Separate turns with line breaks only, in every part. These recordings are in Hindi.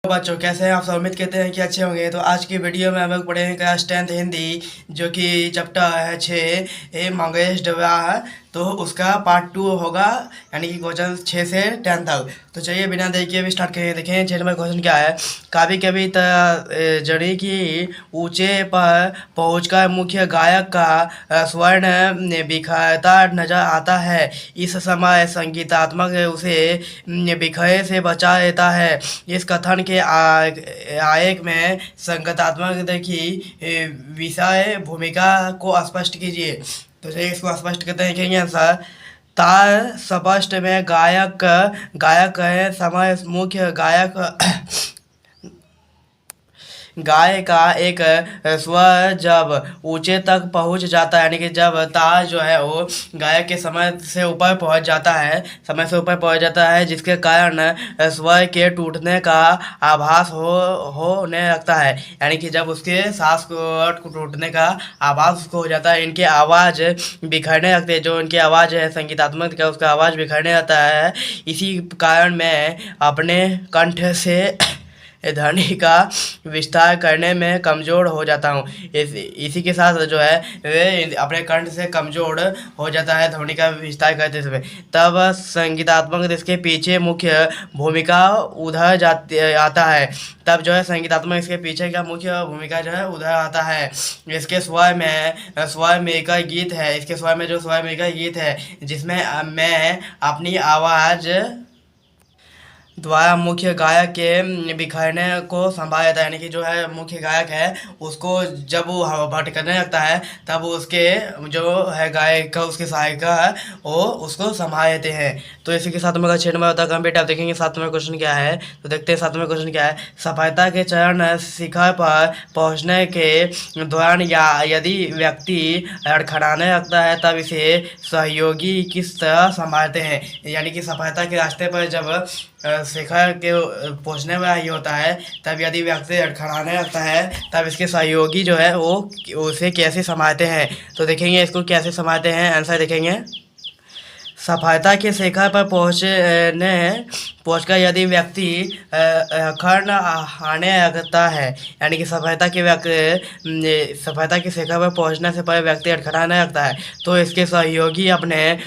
बच्चों कैसे हैं आप सब। उम्मीद करते हैं कि अच्छे होंगे। तो आज की वीडियो में हम लोग पढ़ेंगे क्लास 10th हिंदी, जो कि चैप्टर है 6 मंगेश विवाह। तो उसका पार्ट 2 होगा, यानी कि क्वेश्चन 6 से 10 तक। तो चलिए बिना देरी के भी स्टार्ट करें। देखें 6 नंबर क्वेश्चन क्या है। कभी कभी जड़ी की ऊंचे पर पहुंचकर मुख्य गायक का स्वर्ण बिखरता नजर आता है। इस समय संगीतात्मक उसे बिखरे से बचा लेता है। इस कथन के आयक में संगीतात्मक की विषय भूमिका को स्पष्ट कीजिए। तो चलिए इसको स्पष्ट करते हैं। कहेंगे आंसर, तार स्पष्ट में गायक गायक है समय मुख्य गाय का एक स्वर जब ऊंचे तक पहुंच जाता है, यानी कि जब तार जो है वो गाय के समय से ऊपर पहुंच जाता है, जिसके कारण स्वर के टूटने का आभास होने लगता है। यानी कि जब उसके सांस को टूटने का आभास उसको हो जाता है, इनकी आवाज़ बिखरने लगती है। जो इनकी आवाज़ है संगीतात्मक का, उसका आवाज़ बिखरने लगता है। इसी कारण मैं अपने कंठ से ध्वनि का विस्तार करने में कमज़ोर हो जाता हूँ। इसी के साथ जो है वे अपने कंठ से कमज़ोर हो जाता है ध्वनि का विस्तार करते समय। तब संगीतात्मक इसके पीछे मुख्य भूमिका उधर जाती आता है। तब जो है संगीतात्मक इसके पीछे का मुख्य भूमिका जो है उधर आता है। इसके स्वर में का गीत है, इसके स्वर में जो स्वर में का गीत है, जिसमें मैं अपनी आवाज़ द्वारा मुख्य गायक के बिखरने को संभाल लेता है। यानी कि जो है मुख्य गायक है, उसको जब वो भटकने लगता है तब उसके जो है गायक का, उसके सहायिका है, वो उसको संभाल लेते हैं। तो इसी के साथ में 6 नंबर होता है कंप्लीट। आप देखेंगे 7 नंबर क्वेश्चन क्या है। तो देखते हैं 7 नंबर क्वेश्चन क्या है। सफलता के चरण शिखर पर पहुँचने के दौरान या यदि व्यक्ति लड़खड़ाने लगता है, तब इसे सहयोगी किस तरह संभालते हैं। यानी कि सफलता के रास्ते पर जब शिखर के पहुंचने वाला ही होता है, तब यदि व्यक्ति लड़खड़ाने लगता है, तब इसके सहयोगी जो है वो उसे कैसे संभालते हैं। तो देखेंगे इसको कैसे संभालते हैं। आंसर देखेंगे, सफलता के शिखर पर पहुंचकर यदि व्यक्ति खर्ण आने लगता है, यानी कि सफलता के शिखर पर पहुंचने से पहले व्यक्ति अड़खड़ाने लगता है, तो इसके सहयोगी अपने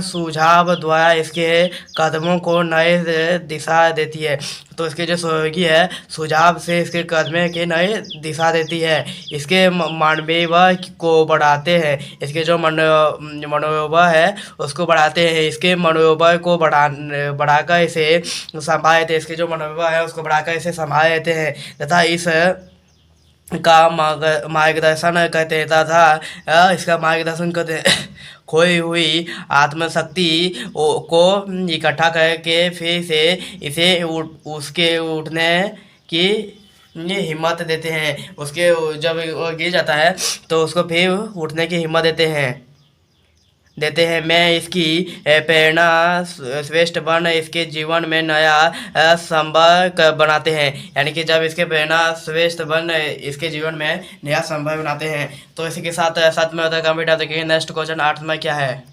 सुझाव द्वारा इसके कदमों को नए दिशा देती है। तो इसके जो सहयोगी है सुझाव से इसके कदमे के नए दिशा देती है। इसके मनोबल को बढ़ाते हैं, इसके जो मनोबल है उसको बढ़ाते हैं। इसके मनोबल को बढ़ाकर इसे संभाल लेते हैं। इसके जो मनोबल है उसको बढ़ाकर इसे संभाल लेते हैं तथा इस का मार्गदर्शन करते हैं तथा इसका मार्गदर्शन करते हैं। खोई हुई आत्मशक्ति को इकट्ठा करके फिर से इसे उसके उठने की ये हिम्मत देते हैं। उसके जब वो गिर जाता है तो उसको फिर उठने की हिम्मत देते हैं। मैं इसकी प्रेरणा श्रेष्ठ बन इसके जीवन में नया संभव बनाते हैं। यानी कि जब इसके प्रेरणा श्रेष्ठ बन इसके जीवन में नया संभव बनाते हैं। तो इसी के साथ साथ में होता है कंप्लीट। आप देखिए नेक्स्ट क्वेश्चन 8 में क्या है।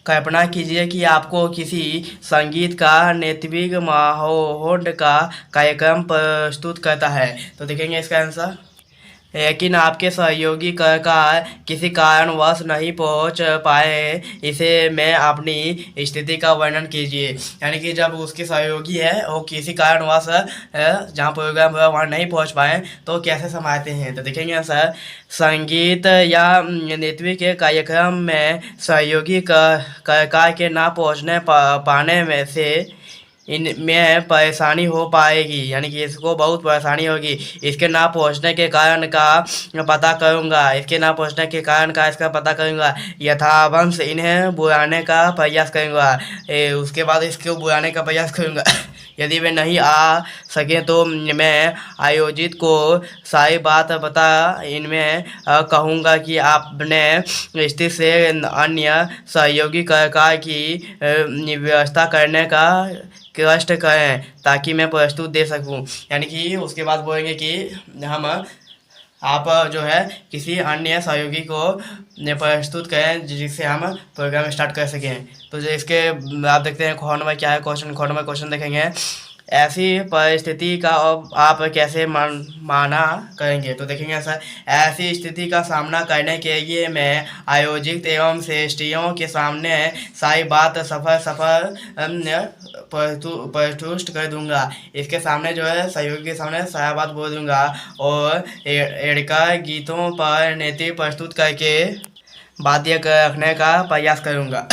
कल्पना कीजिए कि आपको किसी संगीत का नेतृत्व माहौल का कार्यक्रम प्रस्तुत करता है। तो देखेंगे इसका आंसर, लेकिन आपके सहयोगी का किसी कारणवश नहीं पहुंच पाए, इसे में अपनी स्थिति का वर्णन कीजिए। यानी कि जब उसके सहयोगी है वो किसी कारणवश जहाँ प्रोग्राम हुआ वहाँ नहीं पहुंच पाए तो कैसे संभालते हैं। तो देखेंगे सर, संगीत या नृत्य के कार्यक्रम में सहयोगी कलाकार के ना पहुँचने पाने में से इनमें परेशानी हो पाएगी, यानी कि इसको बहुत परेशानी होगी। इसके ना पहुंचने के कारण का पता करूंगा, इसका पता करूंगा। यथावंश इन्हें बुलाने का प्रयास करूंगा, उसके बाद इसको बुलाने का प्रयास करूंगा। यदि वे नहीं आ सके तो मैं आयोजित को सारी बात बता इनमें कहूँगा कि आपने स्थिति से अन्य सहयोगी कलाकार की व्यवस्था करने का कष्ट करें ताकि मैं प्रस्तुत दे सकूं। यानी कि उसके बाद बोलेंगे कि हम आप जो है किसी अन्य सहयोगी को प्रस्तुत करें जिससे हम प्रोग्राम स्टार्ट कर सकें। तो जो इसके आप देखते हैं ख नंबर क्या है क्वेश्चन। ख नंबर क्वेश्चन देखेंगे, ऐसी परिस्थिति का अब आप कैसे माना करेंगे? तो देखेंगे सर, ऐसी स्थिति का सामना करने के लिए मैं आयोजित एवं श्रेष्ठियों के सामने सारी बात सफल सफल प्रस्तुत कर दूंगा। इसके सामने जो है सहयोगी के सामने सारा बात बोल दूंगा और एड़का गीतों पर नृत्य प्रस्तुत करके बाध्य रखने का प्रयास करूंगा।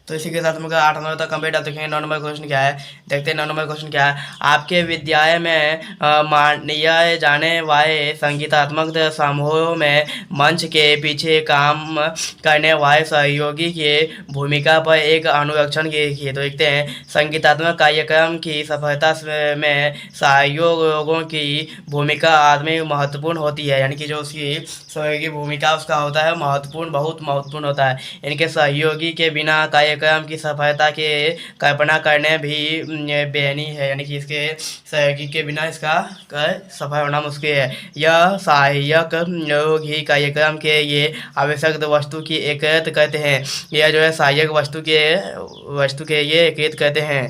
तो इसी के साथ मुझे 8 नंबर तक कंप्लीट। आप देखेंगे 9 नंबर क्वेश्चन क्या है, देखते हैं 9 नंबर क्वेश्चन क्या है। आपके विद्यालय में माने जाने वाले संगीतात्मक समूहों में मंच के पीछे काम करने वाले सहयोगी की भूमिका पर एक अनुरक्षण की। तो देखते हैं, संगीतात्मक कार्यक्रम की सफलता में सहयोगियों की भूमिका आदमी महत्वपूर्ण होती है, यानी कि जो उसकी सहयोगी भूमिका उसका होता है महत्वपूर्ण, बहुत महत्वपूर्ण होता है। इनके सहयोगी के बिना कार्यक्रम की सफलता के कल्पना करने भी बेनी है, यानी कि इसके सहयोगी के बिना इसका सफल होना मुश्किल है। यह सहायक लोग ही कार्यक्रम के ये आवश्यक वस्तु की एकत्रित करते हैं। यह जो है सहायक वस्तु के ये एकत्रित करते हैं।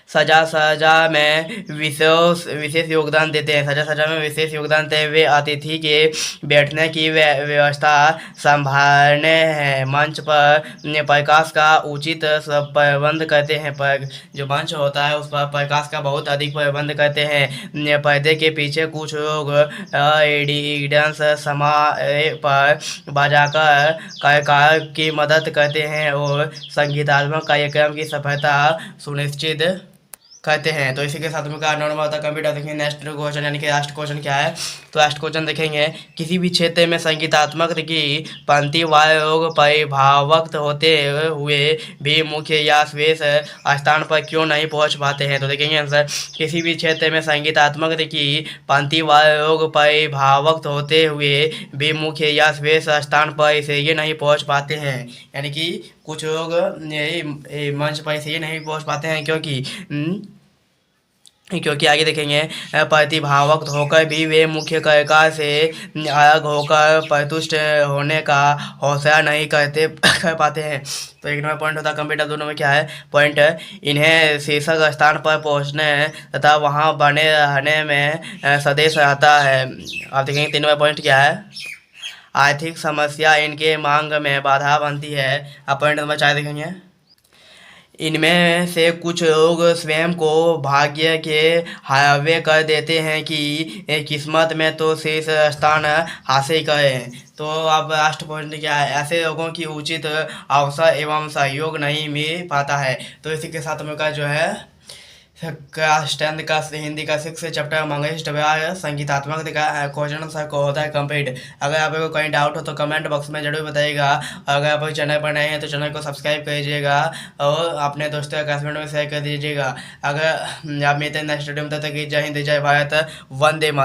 सजा में विशेष योगदान देते हैं। सजा में विशेष योगदान देते हुए अतिथि के बैठने की व्यवस्था संभालने हैं। मंच पर प्रकाश का उचित प्रबंध करते हैं। पर जो मंच होता है उस पर प्रकाश का बहुत अधिक प्रबंध करते हैं। पर्दे के पीछे कुछ लोग एडिडेंस समय पर बजाकर कलाकार की मदद करते हैं और संगीतात्मक कार्यक्रम की सफलता सुनिश्चित करते हैं। तो इसी के साथ में 9 नंबर तक कंप्यूटर देखेंगे। नेक्स्ट क्वेश्चन यानी कि लास्ट क्वेश्चन क्या है, तो लास्ट क्वेश्चन देखेंगे, किसी भी क्षेत्र में संगीतात्मक की पंक्ति वाले लोग परिभावक होते हुए भी मुख्य या श्रेष्ठ स्थान पर क्यों नहीं पहुंच पाते हैं? तो देखेंगे आंसर, किसी भी क्षेत्र में संगीतात्मक की पंक्ति वाले लोग परिभावक होते हुए भी मुख्य या श्रेष्ठ स्थान पर इसलिए नहीं पहुंच पाते हैं, यानी कि कुछ लोग मंच पर इसलिए नहीं पहुंच पाते हैं क्योंकि आगे देखेंगे, प्रतिभावक होकर भी वे मुख्य कलाकार से अलग होकर प्रतुष्ट होने का हौसला नहीं कर पाते हैं। तो 1 नंबर पॉइंट होता है कंप्यूटर। 2 नंबर क्या है पॉइंट, इन्हें शीर्षक स्थान पर पहुंचने तथा वहां बने रहने में सदैव रहता है। आप देखेंगे 3 नंबर पॉइंट क्या है, आर्थिक समस्या इनके मांग में बाधा बनती है। आप पॉइंट नंबर 4 देखेंगे, इनमें से कुछ लोग स्वयं को भाग्य के हवाले कर देते हैं कि किस्मत में तो शीर्ष स्थान हासिल करें। तो अब लास्ट पॉइंट क्या है, ऐसे लोगों की उचित अवसर एवं सहयोग नहीं मिल पाता है। तो इसी के साथ में का जो है क्लास 10 का हिंदी का 6 चैप्टर मंगेश व्यवहार संगीतात्मक का क्वेश्चन सर को होता है कंप्लीट। अगर आपको कोई डाउट हो तो कमेंट बॉक्स में जरूर बताइएगा। अगर आप चैनल पर नए हैं तो चैनल को सब्सक्राइब कर दीजिएगा और अपने दोस्तों या क्लासमेट में शेयर कर दीजिएगा। अगर आप मिलते हैं नेक्स्ट वीडियो में, तब तक जय हिंद जय भारत, वंदे मातरम।